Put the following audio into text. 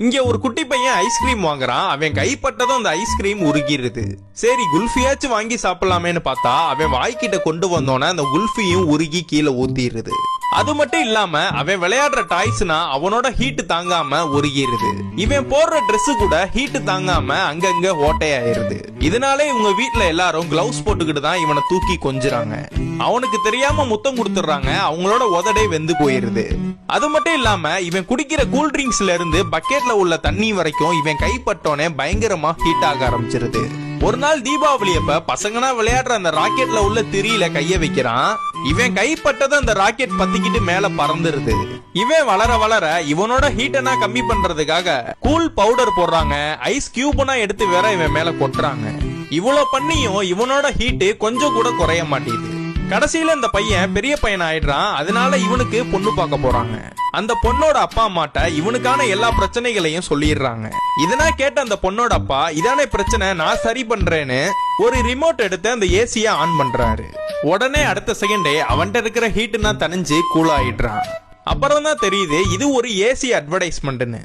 இங்க ஒரு குட்டி பையன் ஐஸ்கிரீம் வாங்குறான். அவன் கைப்பட்டதும் அந்த ஐஸ்கிரீம் உருகிருது. சரி குல்ஃபியாச்சும் வாங்கி சாப்பிடலாமேன்னு பார்த்தா அவன் வாய்க்கிட்ட கொண்டு வந்தோன்னே அந்த குல்ஃபியும் உருகி கீழே ஊத்திடுது. அது மட்டும் இல்லாம அவன் விளையாடுற டாய்ஸ்னா அவனோட ஹீட் தாங்காம உருகிருது. இவன் போடுற ட்ரெஸ் கூட ஹீட் தாங்காம அங்கங்க ஓட்டையாயிருது. இதனாலே இவங்க வீட்டுல எல்லாரும் கிளவுஸ் போட்டுக்கிட்டு தான் இவனை தூக்கி கொஞ்சுறாங்க. அவனுக்கு தெரியாம முத்தம் கொடுத்துறாங்க. அவங்களோட உதடே வெந்து போயிருது. அது மட்டும் இல்லாம இவன் குடிக்கிற கூல் ட்ரிங்க்ஸ்ல இருந்து பக்கெட்ல உள்ள தண்ணி வரைக்கும் இவன் கைப்பட்டோனே பயங்கரமா ஹீட் ஆக ஆரம்பிச்சிருது. ஒரு நாள் தீபாவளி அப்ப பசங்கனா விளையாடுற அந்த ராக்கெட்ல உள்ள திரியில கைய வைக்கிறான். இவன் கைப்பட்டது அந்த ராக்கெட் பத்திக்கிட்டு மேல பறந்துருது. இவன் வளர வளர இவனோட ஹீட்டனா கம்மி பண்றதுக்காக கூல் பவுடர் போடுறாங்க. ஐஸ் கியூப்னா எடுத்து வேற இவன் மேல கொட்டுறாங்க. இவ்வளவு பண்ணியும் இவனோட ஹீட் கொஞ்சம் கூட குறைய மாட்டேங்குது. கடைசியில இந்த பையன் பெரிய பையன் ஆயிடுறான். அதனால இவனுக்கு பொண்ணு பார்க்க போறாங்க. அந்த பொண்ணோட அப்பா அம்மாட்ட இவனுக்கான எல்லா பிரச்சனைகளையும் சொல்லிடுறாங்க. இதனா கேட்ட அந்த பொண்ணோட அப்பா, இதானே பிரச்சனை, நான் சரி பண்றேன்னு ஒரு ரிமோட் எடுத்து அந்த ஏசிய ஆன் பண்றாரு. உடனே அடுத்த செகண்டே அவன்கிட்ட இருக்கிற ஹீட்னா தனிஞ்சு கூல் ஆயிடுறான். அப்புறம் தான் தெரியுது இது ஒரு ஏசி அட்வர்டைஸ்மெண்ட்னு.